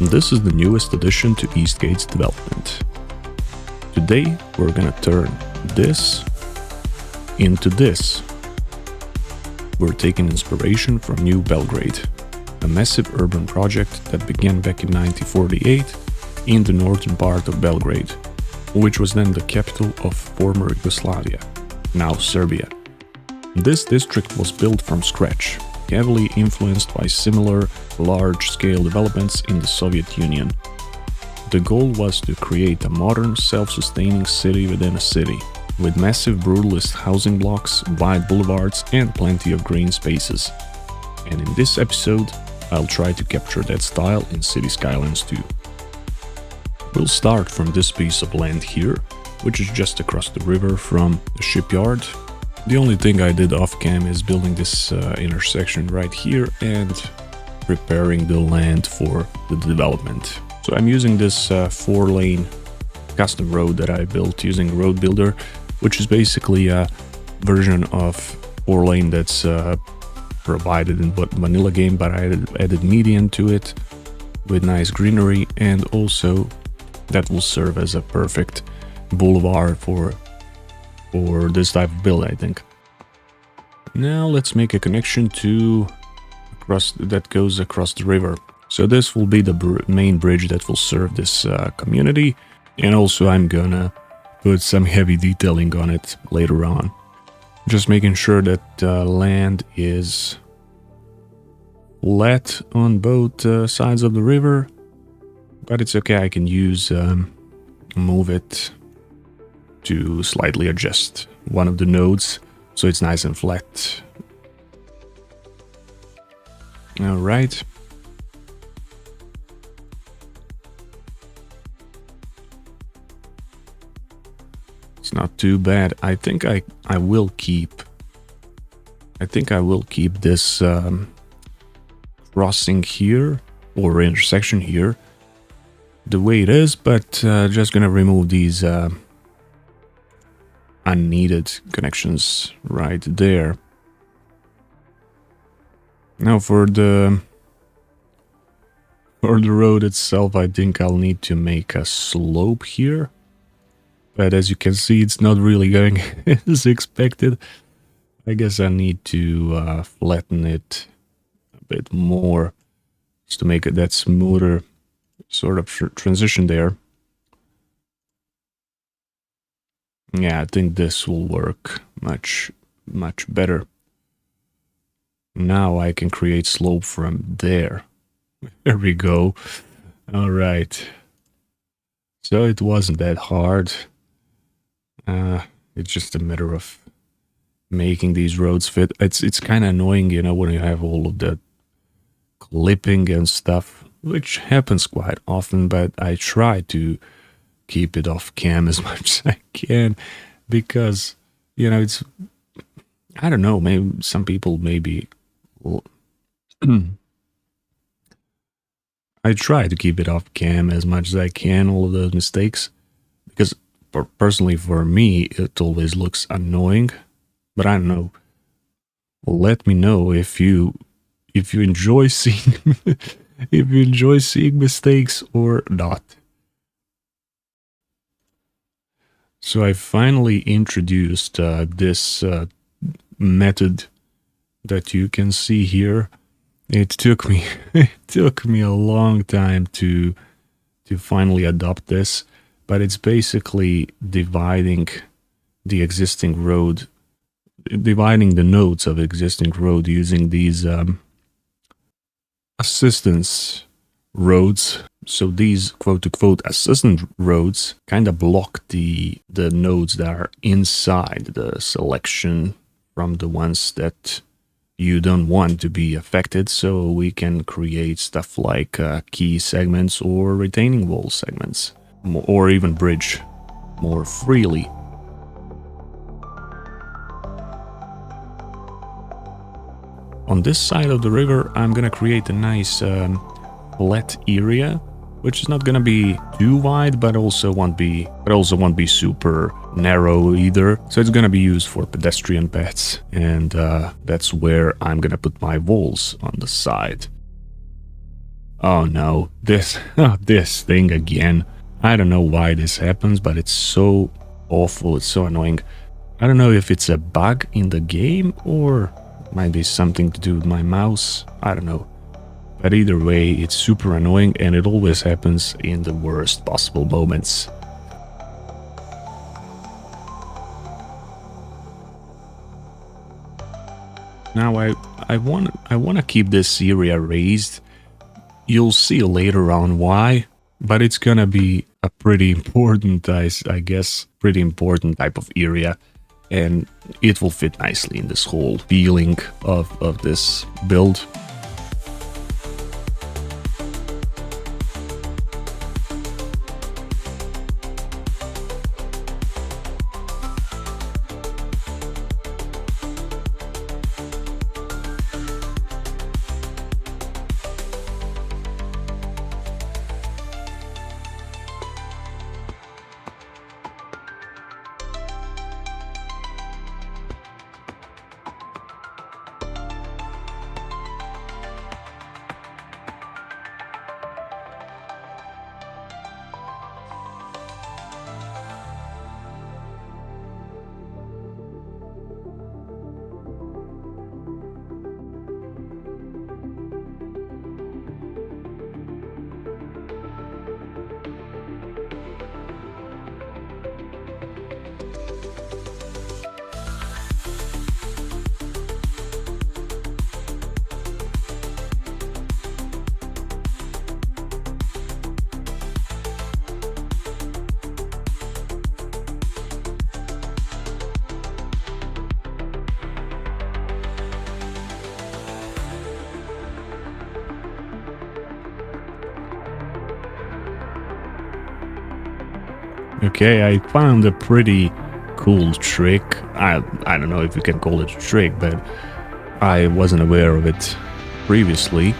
This is the newest addition to Eastgate's development. Today we're gonna turn this into this. We're taking inspiration from New Belgrade, a massive urban project that began back in 1948 in the northern part of Belgrade, which was then the capital of former Yugoslavia, now Serbia. This district was built from scratch, heavily influenced by similar large-scale developments in the Soviet Union. The goal was to create a modern, self-sustaining city within a city, with massive brutalist housing blocks, wide boulevards and plenty of green spaces. And in this episode, I'll try to capture that style in City Skylines too. We'll start from this piece of land here, which is just across the river from the shipyard. The only thing I did off-cam is building this intersection right here and preparing the land for the development. So I'm using this 4-lane custom road that I built using Road Builder, which is basically a version of 4-lane that's provided in vanilla game, but I added median to it with nice greenery, and also that will serve as a perfect boulevard for this type of build, I think. Now let's make a connection that goes across the river. So this will be the main bridge that will serve this community, and also I'm gonna put some heavy detailing on it later on. Just making sure that land is flat on both sides of the river, but it's okay, I can move it to slightly adjust one of the nodes so it's nice and flat. All right. It's not too bad. I think I will keep this crossing here or intersection here the way it is, but just gonna remove these unneeded connections right there. Now for the road itself, I think I'll need to make a slope here, but as you can see, it's not really going as expected. I guess I need to flatten it a bit more just to make it that smoother sort of transition there. Yeah, I think this will work much better. Now I can create slope from there. There we go. All right. So it wasn't that hard. It's just a matter of making these roads fit. It's kind of annoying, you know, when you have all of the clipping and stuff, which happens quite often, but I try to keep it off cam as much as I can, because, you know, it's, I don't know, maybe some people maybe I try to keep it off cam as much as I can, all of those mistakes, because personally for me it always looks annoying. But I don't know, let me know if you enjoy seeing if you enjoy seeing mistakes or not. So I finally introduced this method that you can see here. It took me a long time to finally adopt this, but it's basically dividing the existing road, dividing the nodes of existing road using these assistance roads. So these quote-unquote assistant roads kind of block the nodes that are inside the selection from the ones that you don't want to be affected, so we can create stuff like key segments or retaining wall segments, or even bridge more freely. On this side of the river, I'm gonna create a nice flat area, which is not gonna be too wide, but also won't be super narrow either. So it's gonna be used for pedestrian paths, and that's where I'm gonna put my walls on the side. Oh no, this this thing again. I don't know why this happens, but it's so awful, it's so annoying. I don't know if it's a bug in the game or might be something to do with my mouse. I don't know. But either way, it's super annoying and it always happens in the worst possible moments. Now I want to keep this area raised. You'll see later on why, but it's gonna be a pretty important, I guess, pretty important type of area, and it will fit nicely in this whole feeling of this build. Okay, I found a pretty cool trick. I don't know if you can call it a trick, but I wasn't aware of it previously.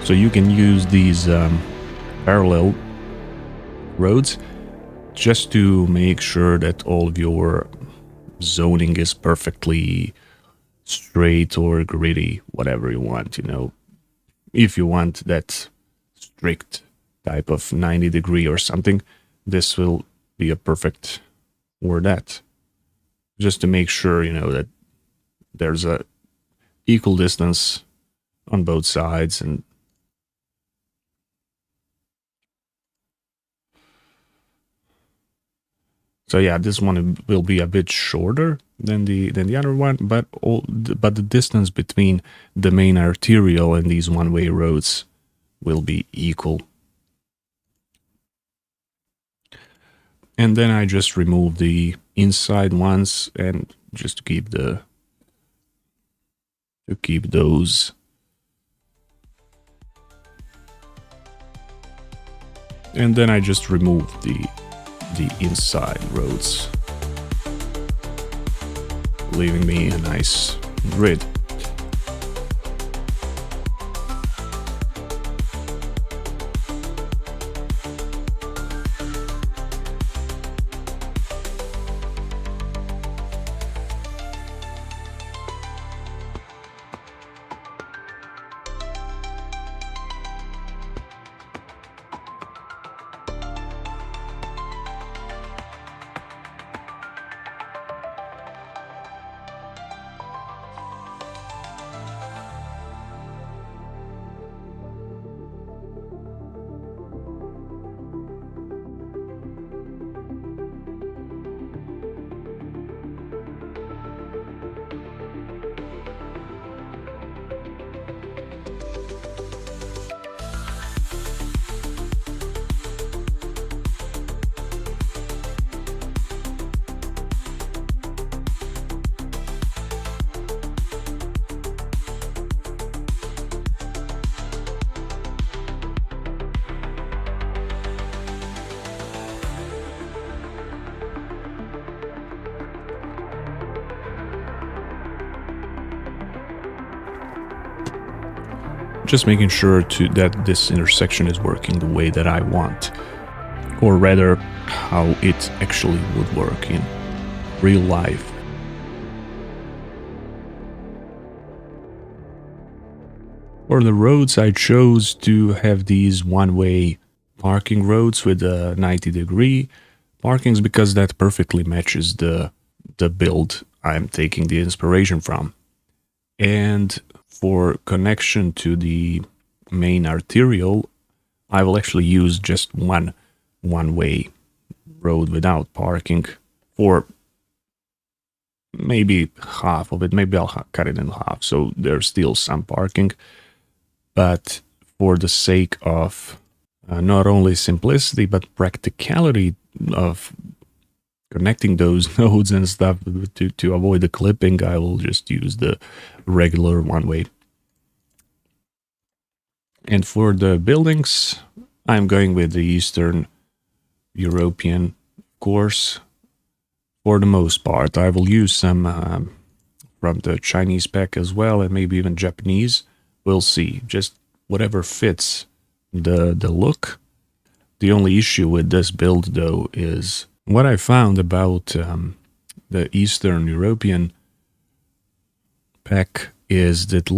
So you can use these parallel roads just to make sure that all of your zoning is perfectly straight or gritty, whatever you want, you know. If you want that strict type of 90-degree or something, this will be a perfect or that, just to make sure, you know, that there's a equal distance on both sides. And so yeah, this one will be a bit shorter than the other one, but the distance between the main arterial and these one-way roads will be equal. And then I just remove the inside ones and just to keep those. And then I just remove the inside roads, leaving me a nice grid. Just making sure that this intersection is working the way that I want, or rather how it actually would work in real life. For the roads, I chose to have these one-way parking roads with a 90-degree markings because that perfectly matches the build I'm taking the inspiration from. And for connection to the main arterial, I will actually use just one-way road without parking for maybe half of it. Maybe I'll cut it in half, so there's still some parking. But for the sake of not only simplicity, but practicality of connecting those nodes and stuff to avoid the clipping, I will just use the regular one-way. And for the buildings, I'm going with the Eastern European course. For the most part, I will use some from the Chinese pack as well, and maybe even Japanese. We'll see. Just whatever fits the look. The only issue with this build, though, is what I found about the Eastern European pack is that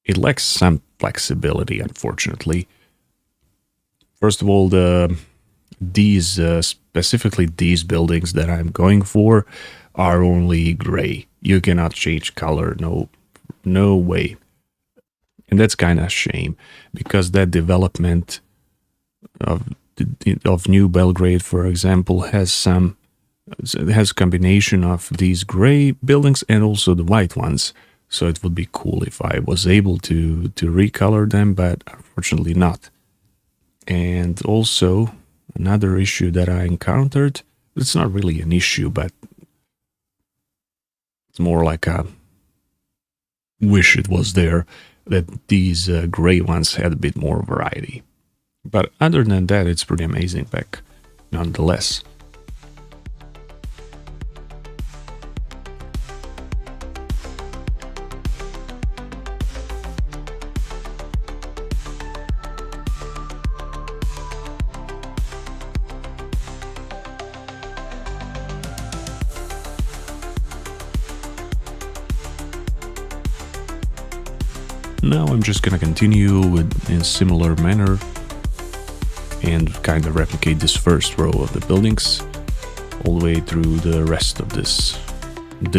it lacks some flexibility, unfortunately. First of all, specifically these buildings that I'm going for are only gray. You cannot change color, no way. And that's kind of a shame, because that development of New Belgrade, for example, has a combination of these gray buildings and also the white ones. So it would be cool if I was able to recolor them, but unfortunately not. And also another issue that I encountered, it's not really an issue, but it's more like a wish it was there, that these gray ones had a bit more variety. But other than that, it's pretty amazing pack, nonetheless. Now I'm just gonna continue in similar manner and kind of replicate this first row of the buildings all the way through the rest of this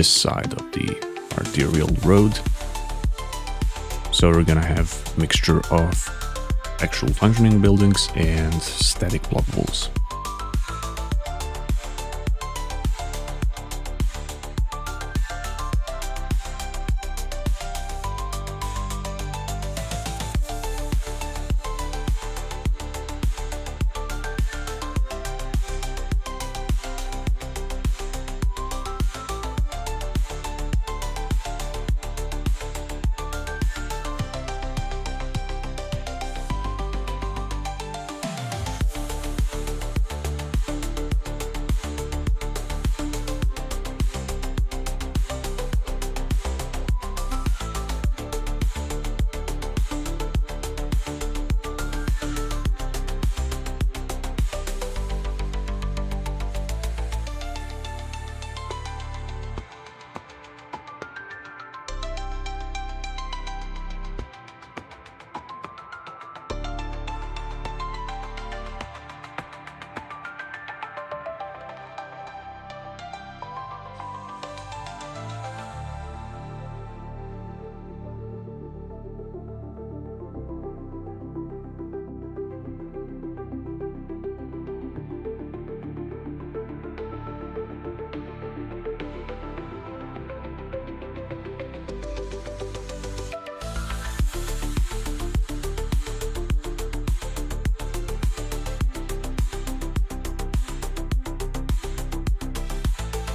side of the arterial road. So we're gonna have a mixture of actual functioning buildings and static block walls.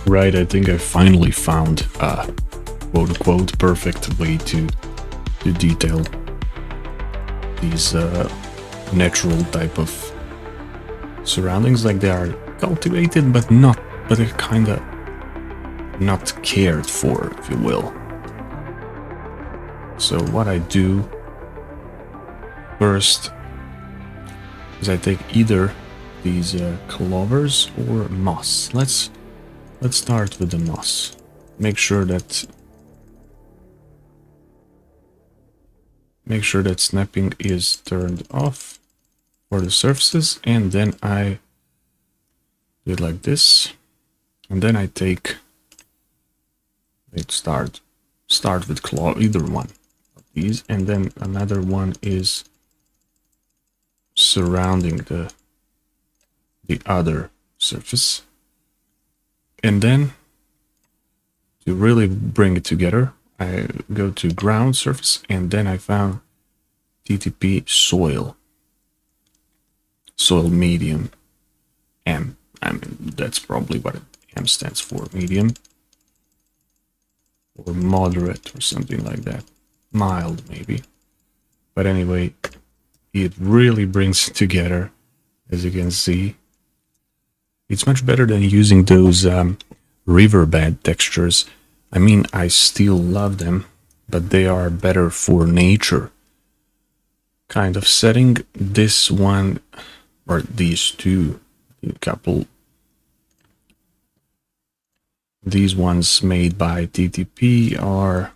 Right, I think I finally found a quote-unquote perfect way to detail these natural type of surroundings. Like, they are cultivated, but they're kind of not cared for, if you will. So what I do first is I take either these clovers or moss. Let's start with the moss. Make sure that make sure that snapping is turned off for the surfaces, and then I do it like this, and then I take it start with claw, either one of these, and then another one is surrounding the other surface. And then to really bring it together, I go to ground surface, and then I found TTP soil medium M. I mean, that's probably what M stands for, medium, or moderate, or something like that, mild maybe. But anyway, it really brings it together, as you can see. It's much better than using those riverbed textures. I mean, I still love them, but they are better for nature kind of setting. This one, or these two, these ones made by TTP are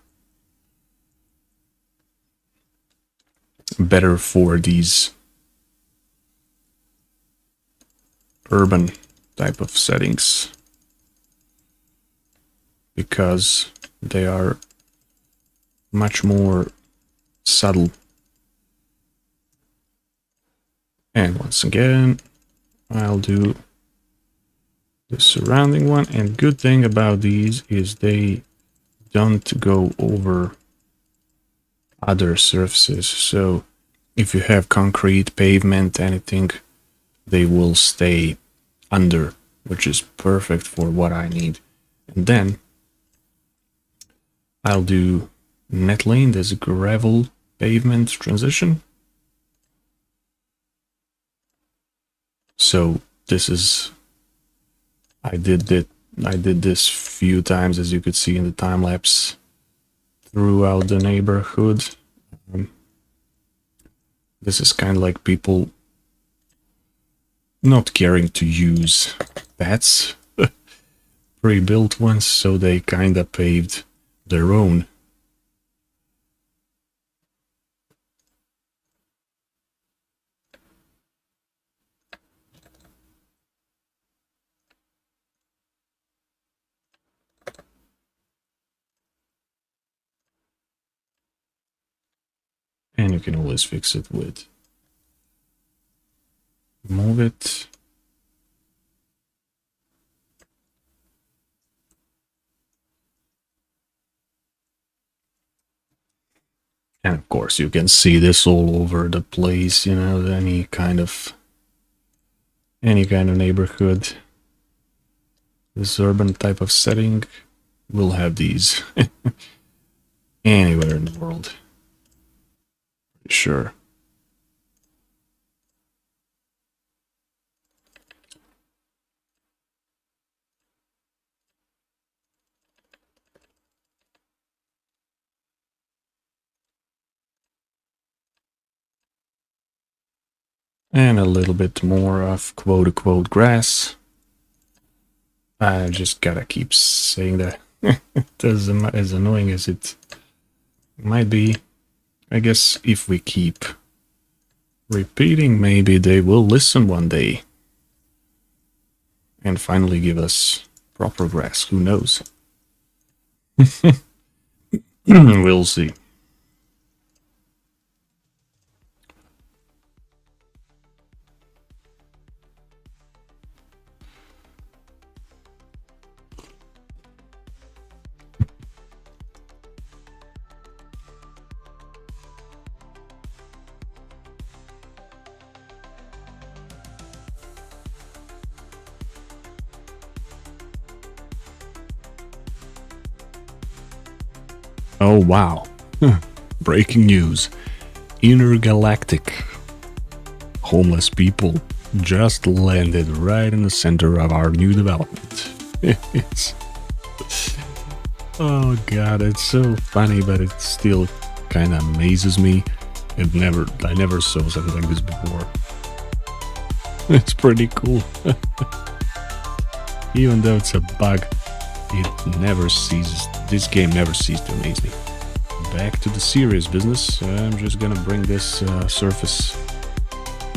better for these urban type of settings, because they are much more subtle. And once again, I'll do the surrounding one. And good thing about these is they don't go over other surfaces. So if you have concrete, pavement, anything, they will stay under, which is perfect for what I need. And then I'll do net lane. There's a gravel pavement transition. So this is, I did this few times, as you could see in the time lapse, throughout the neighborhood. This is kind of like people not caring to use paths, pre-built ones, so they kind of paved their own. And you can always fix it with move it. And of course you can see this all over the place, you know, any kind of neighborhood. This urban type of setting will have these anywhere in the world. Sure. And a little bit more of quote-unquote grass. I just gotta keep saying that. As annoying as it might be, I guess if we keep repeating, maybe they will listen one day and finally give us proper grass. Who knows? We'll see. Oh wow. Breaking news. Intergalactic homeless people just landed right in the center of our new development. Oh god, it's so funny, but it still kind of amazes me. I never saw something like this before. It's pretty cool. Even though it's a bug, it never ceases. This game never ceases to amaze me. back to the serious business. I'm just gonna bring this surface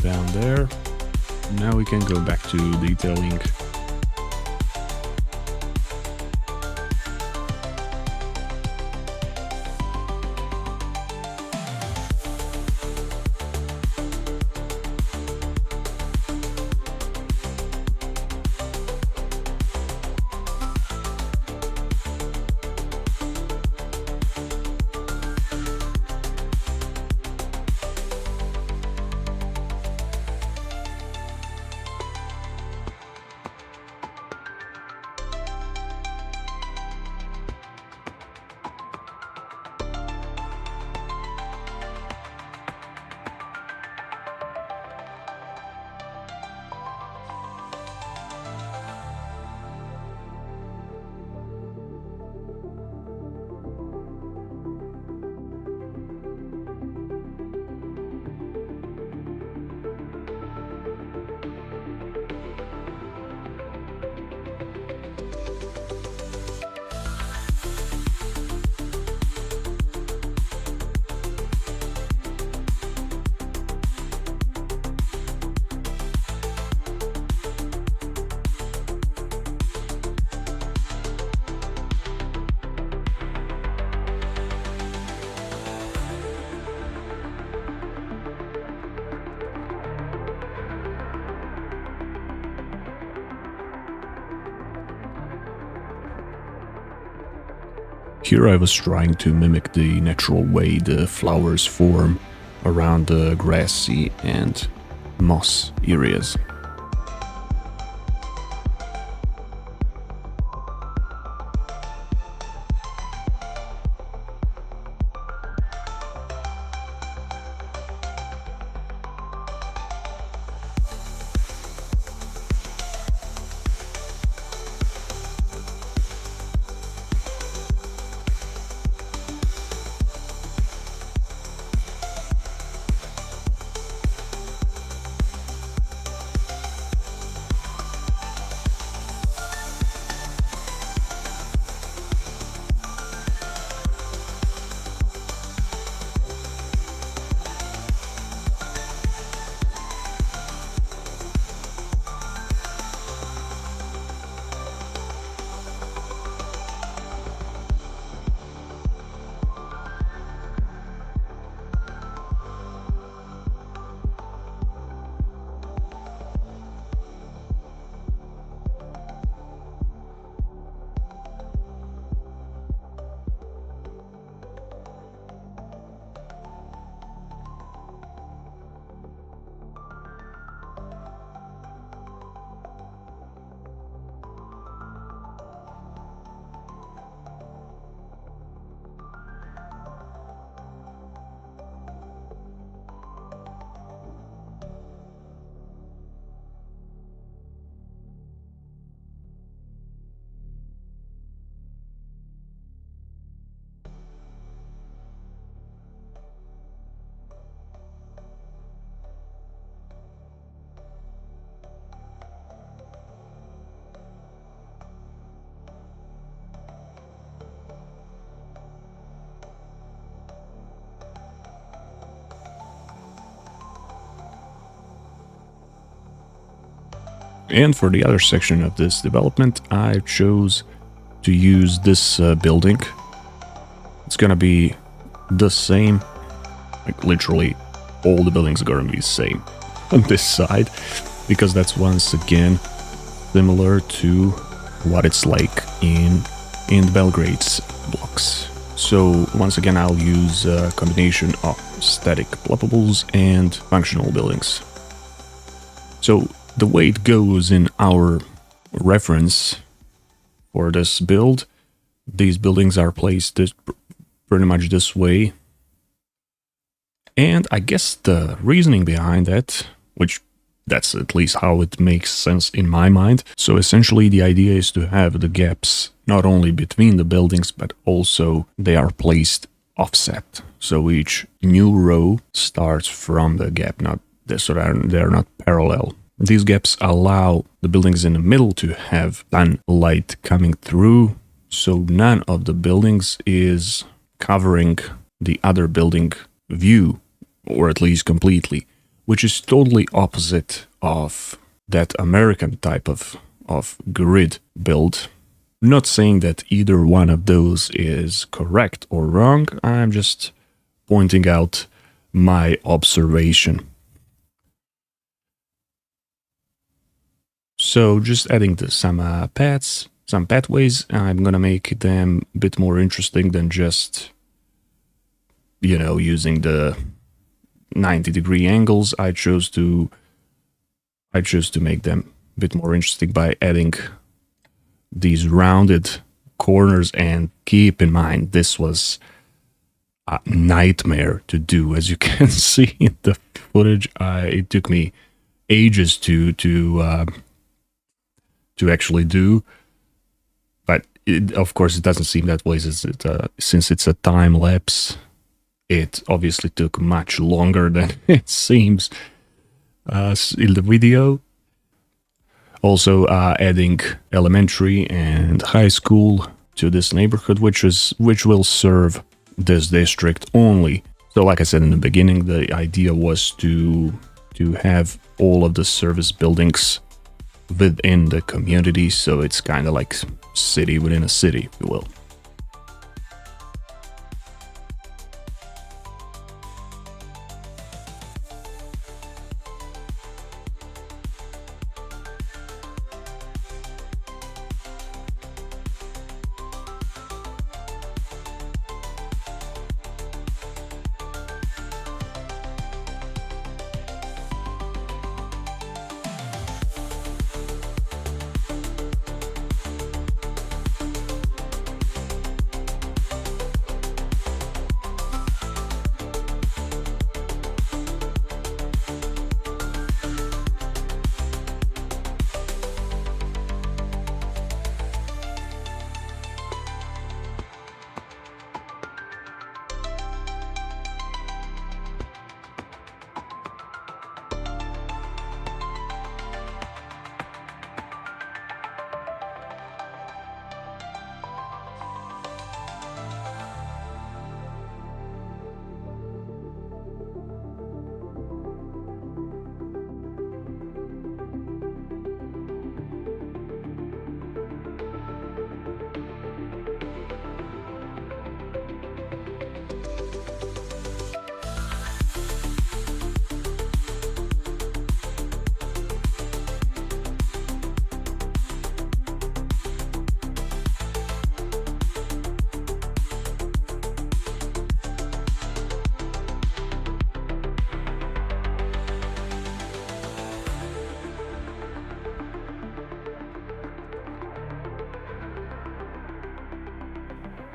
down there. Now we can go back to detailing. Here I was trying to mimic the natural way the flowers form around the grassy and moss areas. And for the other section of this development, I chose to use this building. It's gonna be the same, like literally all the buildings are gonna be the same on this side, because that's once again similar to what it's like in the Belgrade's blocks. So once again, I'll use a combination of static blockables and functional buildings. So the way it goes in our reference for this build, these buildings are placed pretty much this way. And I guess the reasoning behind that, which that's at least how it makes sense in my mind. So essentially the idea is to have the gaps not only between the buildings, but also they are placed offset. So each new row starts from the gap, so they're not parallel. These gaps allow the buildings in the middle to have sunlight coming through, so none of the buildings is covering the other building view, or at least completely, which is totally opposite of that American type of grid build. Not saying that either one of those is correct or wrong, I'm just pointing out my observation. So just adding some pathways, I'm gonna make them a bit more interesting than just, you know, using the 90-degree angles. I chose to make them a bit more interesting by adding these rounded corners. And keep in mind, this was a nightmare to do, as you can see in the footage. It took me ages to actually do, but of course it doesn't seem that way since it's a time lapse. It obviously took much longer than it seems in the video. Also adding elementary and high school to this neighborhood, which will serve this district only. So like I said in the beginning, the idea was to have all of the service buildings within the community, so it's kind of like city within a city, if you will.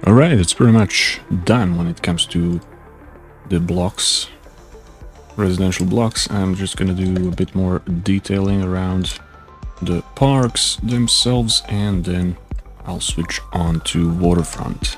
Alright, it's pretty much done when it comes to the blocks, residential blocks. I'm just gonna do a bit more detailing around the parks themselves, and then I'll switch on to waterfront.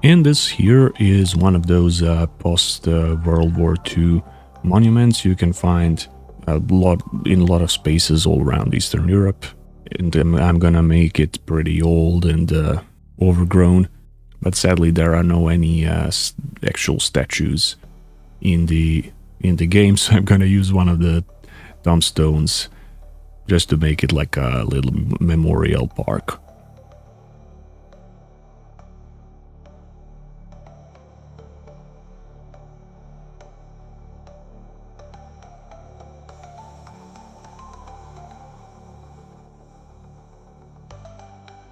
And this here is one of those post-World War II monuments you can find in a lot of spaces all around Eastern Europe. And I'm gonna make it pretty old and overgrown, but sadly there are no any actual statues in the game, so I'm gonna use one of the tombstones just to make it like a little memorial park.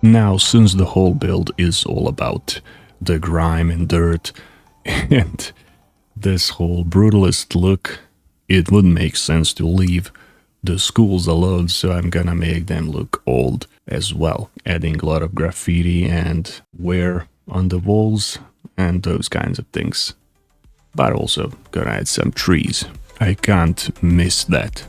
Now, since the whole build is all about the grime and dirt and this whole brutalist look, it wouldn't make sense to leave the schools alone, so I'm gonna make them look old as well, adding a lot of graffiti and wear on the walls and those kinds of things. But also gonna add some trees. I can't miss that.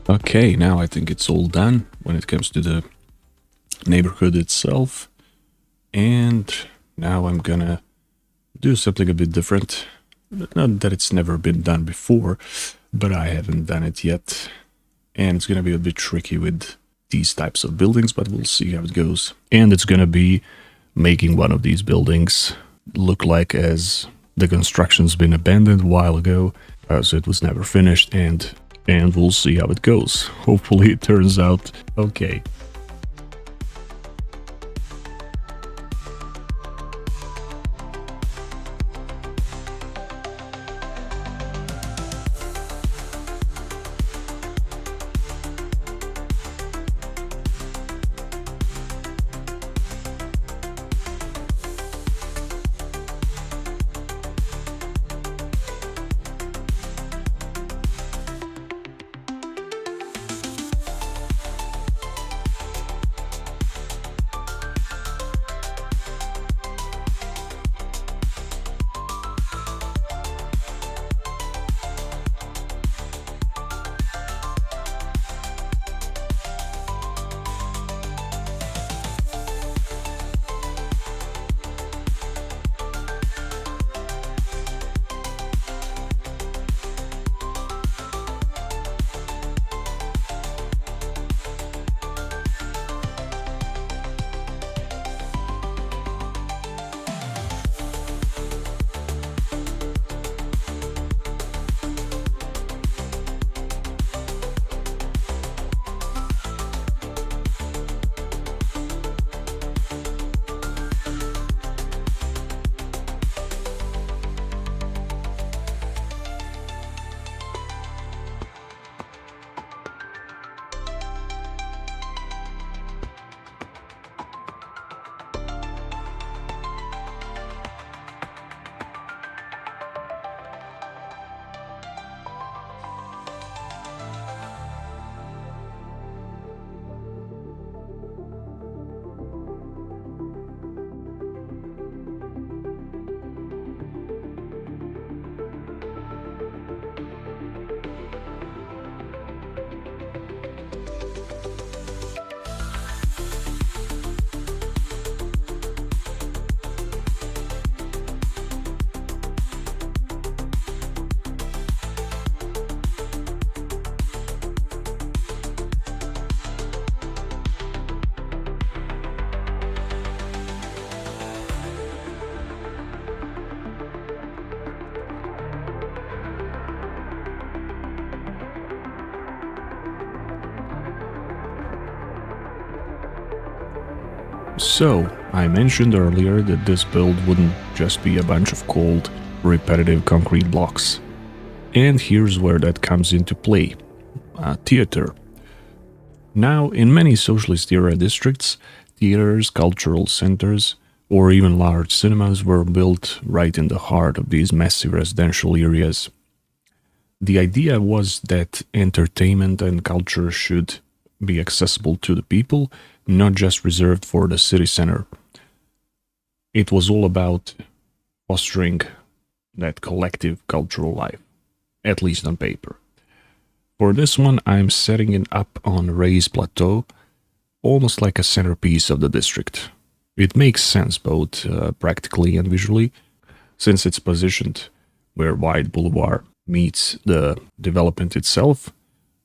Okay, now I think it's all done when it comes to the neighborhood itself. And now I'm gonna do something a bit different. Not that it's never been done before, but I haven't done it yet. And it's gonna be a bit tricky with these types of buildings, but we'll see how it goes. And it's gonna be making one of these buildings look like as the construction's been abandoned a while ago, so it was never finished, and we'll see how it goes. Hopefully it turns out okay. So, I mentioned earlier that this build wouldn't just be a bunch of cold, repetitive concrete blocks. And here's where that comes into play. Theater. Now, in many socialist-era districts, theaters, cultural centers, or even large cinemas were built right in the heart of these massive residential areas. The idea was that entertainment and culture should be accessible to the people, not just reserved for the city center. It was all about fostering that collective cultural life, at least on paper. For this one, I'm setting it up on a raised plateau, almost like a centerpiece of the district. It makes sense both practically and visually, since it's positioned where wide boulevard meets the development itself,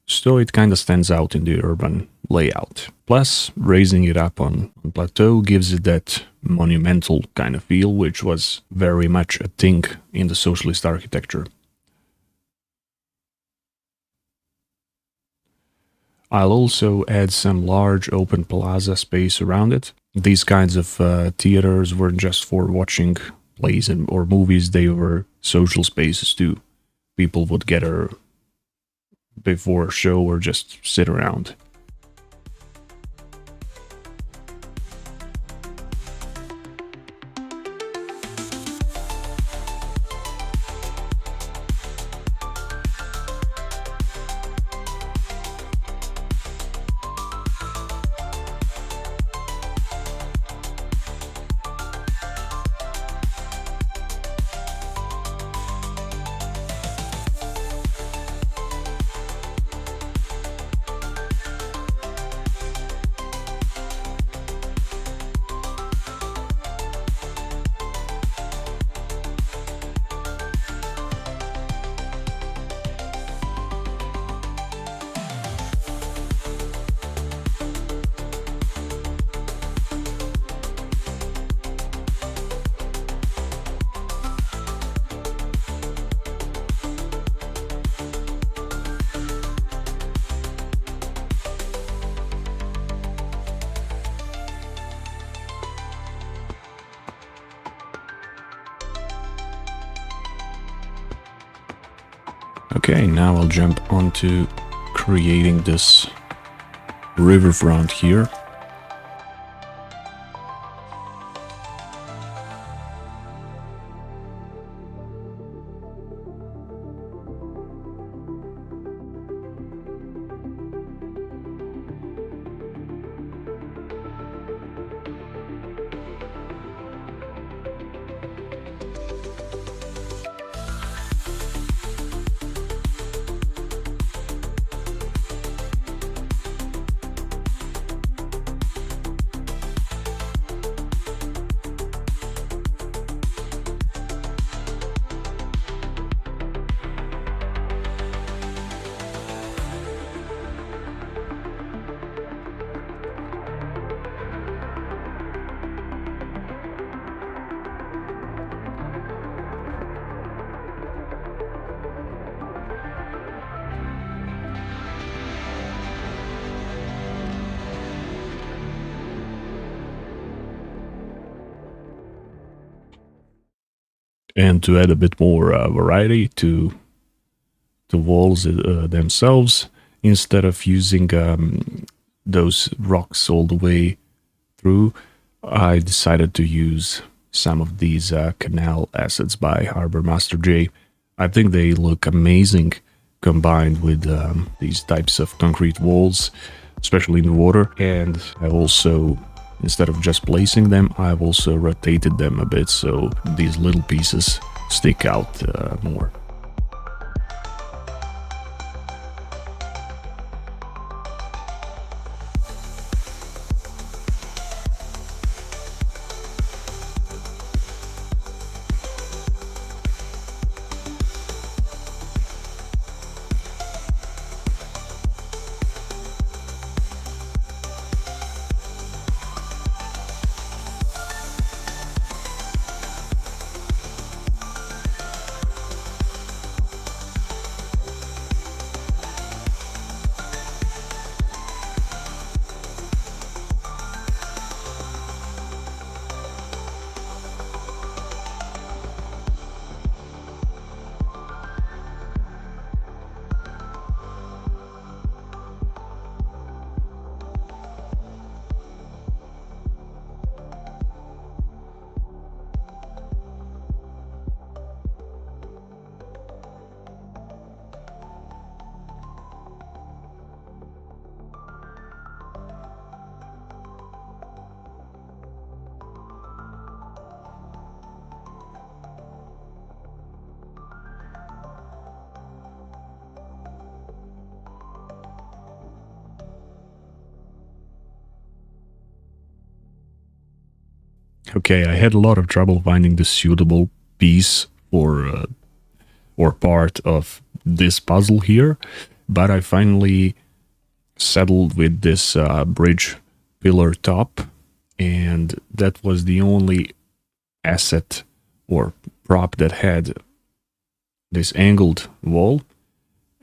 so it kind of stands out in the urban layout. Plus, raising it up on plateau gives it that monumental kind of feel, which was very much a thing in the socialist architecture. I'll also add some large open plaza space around it. These kinds of theaters weren't just for watching plays or movies, they were social spaces too. People would gather before a show or just sit around. Okay, now I'll jump onto creating this riverfront here. And to add a bit more variety to the walls themselves, instead of using those rocks all the way through, I decided to use some of these canal assets by Harbor Master J. I think they look amazing combined with these types of concrete walls, especially in the water. And I've also, instead of just placing them, I've also rotated them a bit so these little pieces stick out more. Okay, I had a lot of trouble finding the suitable piece or part of this puzzle here, but I finally settled with this bridge pillar top, and that was the only asset or prop that had this angled wall,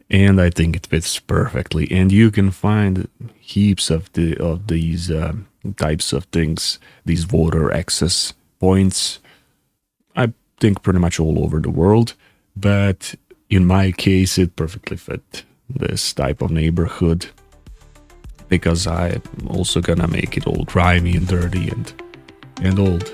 and I think it fits perfectly. And you can find heaps of these types of things, these water access points, I think pretty much all over the world, but in my case it perfectly fit this type of neighborhood, because I'm also gonna make it all grimy and dirty and old.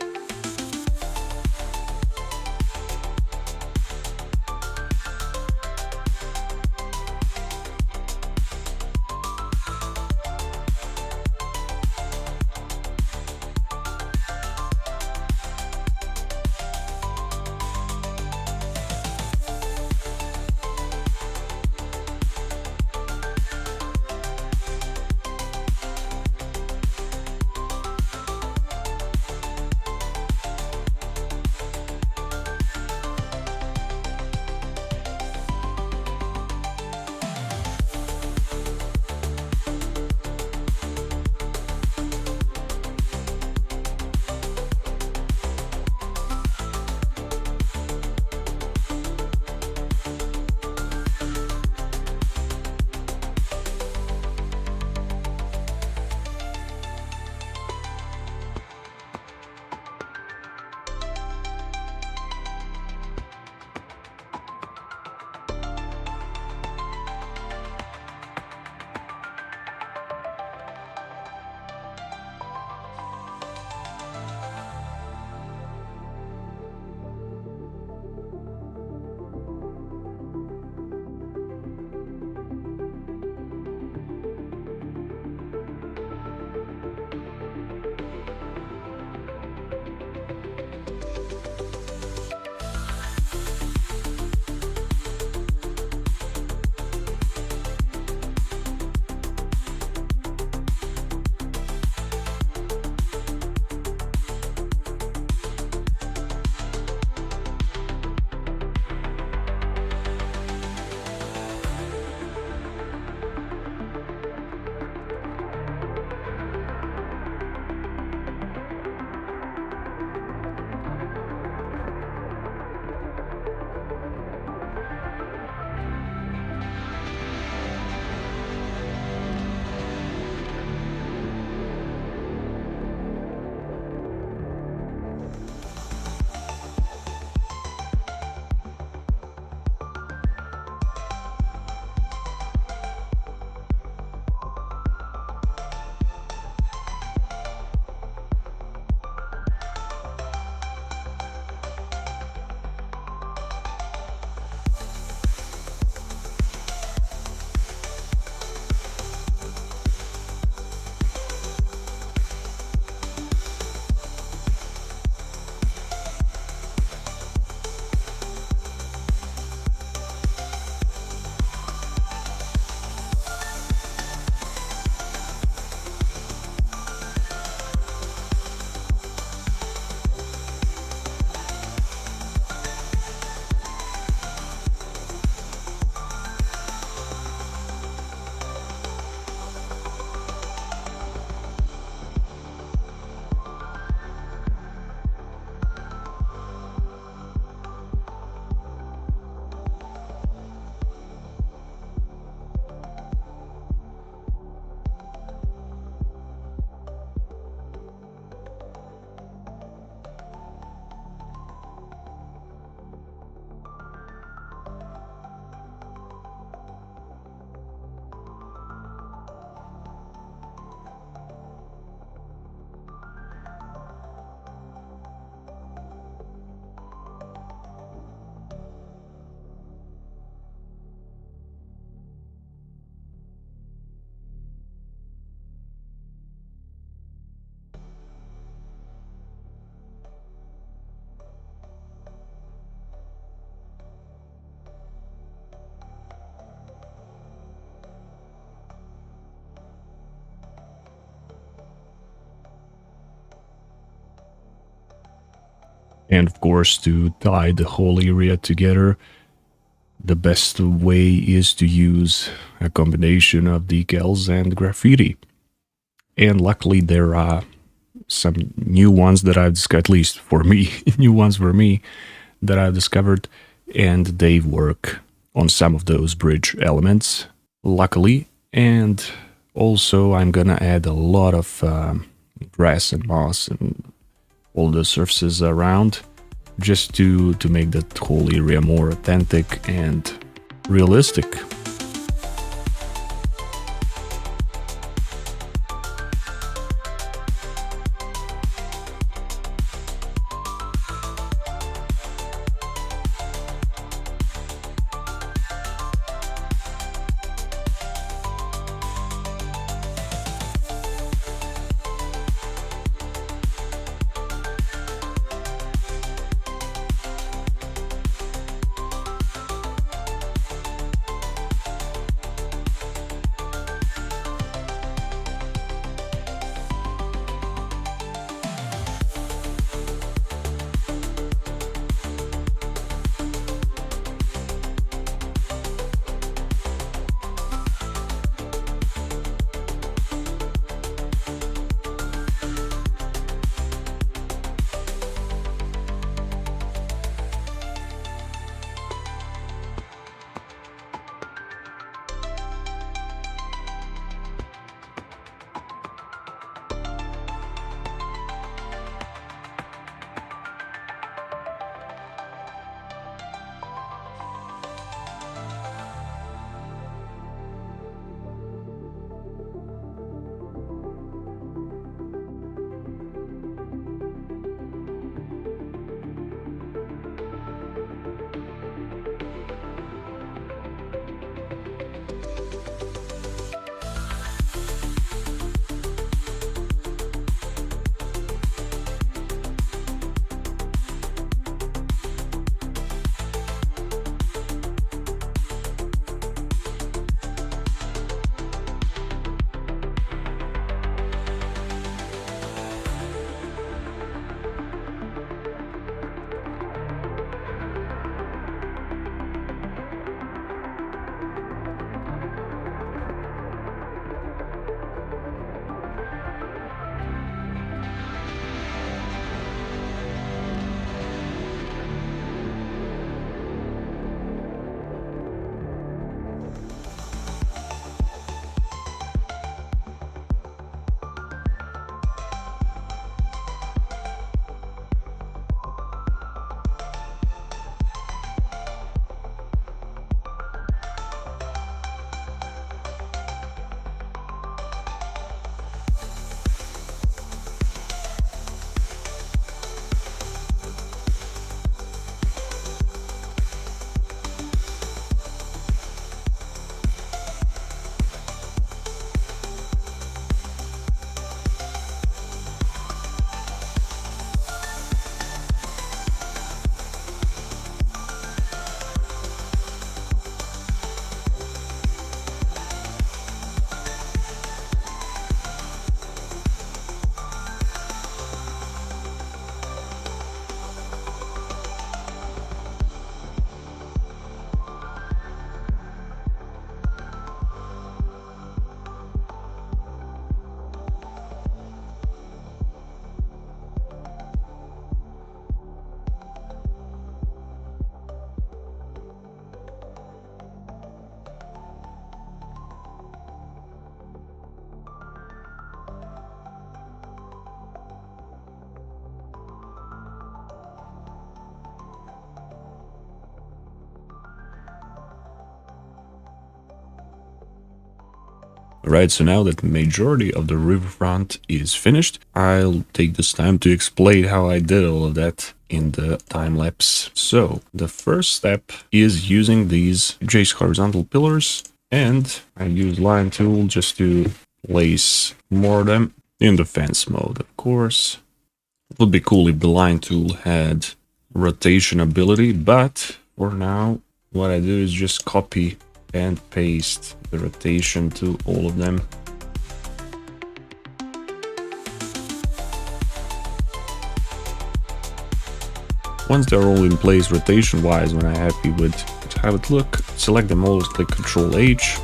And of course, to tie the whole area together, the best way is to use a combination of decals and graffiti. And luckily there are some new ones that I've discovered, at least for me, new ones for me that I've discovered, and they work on some of those bridge elements, luckily. And also I'm gonna add a lot of grass and moss and all the surfaces around, just to make that whole area more authentic and realistic. Right, so now that the majority of the riverfront is finished, I'll take this time to explain how I did all of that in the time lapse. So the first step is using these J's horizontal pillars, and I use line tool just to place more of them in the fence mode, of course. It would be cool if the line tool had rotation ability, but for now, what I do is just copy and paste the rotation to all of them. Once they're all in place rotation-wise, when I'm happy with how it look, select them all, click Ctrl H,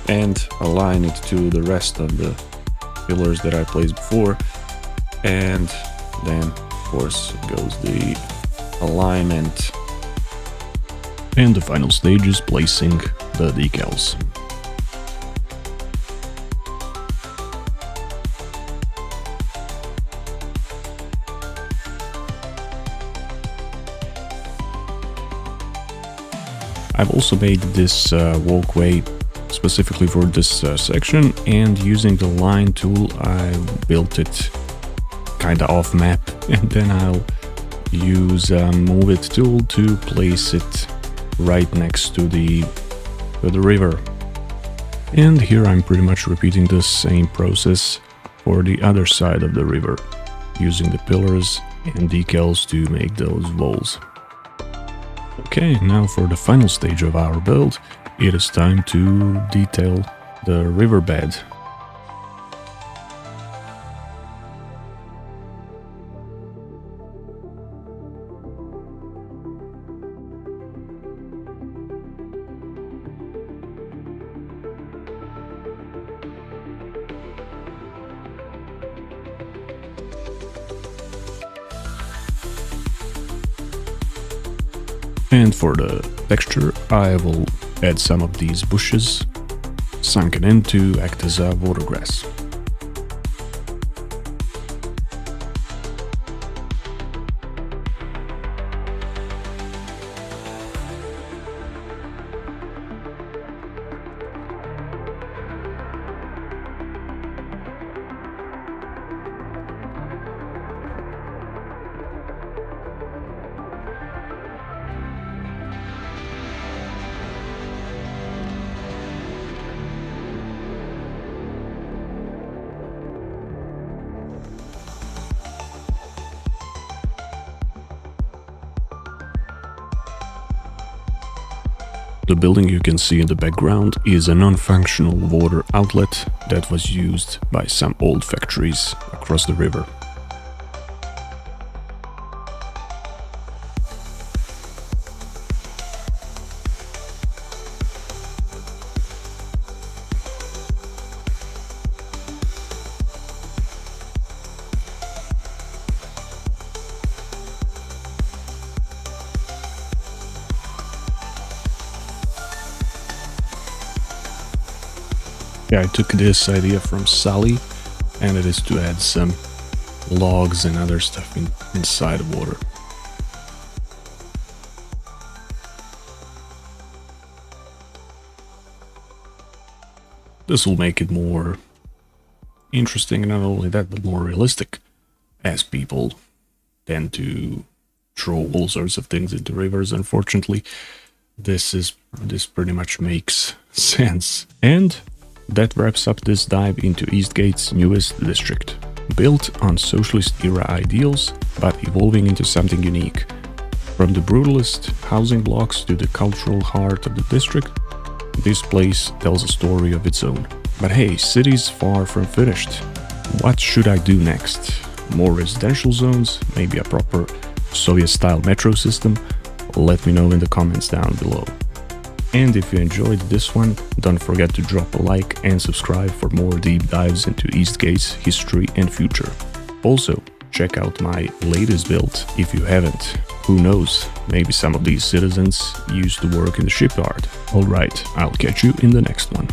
and align it to the rest of the pillars that I placed before. And then, of course, goes the alignment. And the final stage is placing the decals. I've also made this walkway specifically for this section, and using the line tool I built it kinda off map, and then I'll use move it tool to place it right next to the river. And here I'm pretty much repeating the same process for the other side of the river, using the pillars and decals to make those walls. Okay, now for the final stage of our build, it is time to detail the riverbed. And for the texture, I will add some of these bushes sunken in to act as a watergrass. The building you can see in the background is a non-functional water outlet that was used by some old factories across the river. Yeah, I took this idea from Sally, and it is to add some logs and other stuff inside the water. This will make it more interesting, and not only that, but more realistic, as people tend to throw all sorts of things into rivers. Unfortunately, this pretty much makes sense. And that wraps up this dive into Eastgate's newest district. Built on socialist-era ideals, but evolving into something unique. From the brutalist housing blocks to the cultural heart of the district, this place tells a story of its own. But hey, city's far from finished. What should I do next? More residential zones? Maybe a proper Soviet-style metro system? Let me know in the comments down below. And if you enjoyed this one, don't forget to drop a like and subscribe for more deep dives into Eastgate's history and future. Also, check out my latest build if you haven't. Who knows, maybe some of these citizens used to work in the shipyard. Alright, I'll catch you in the next one.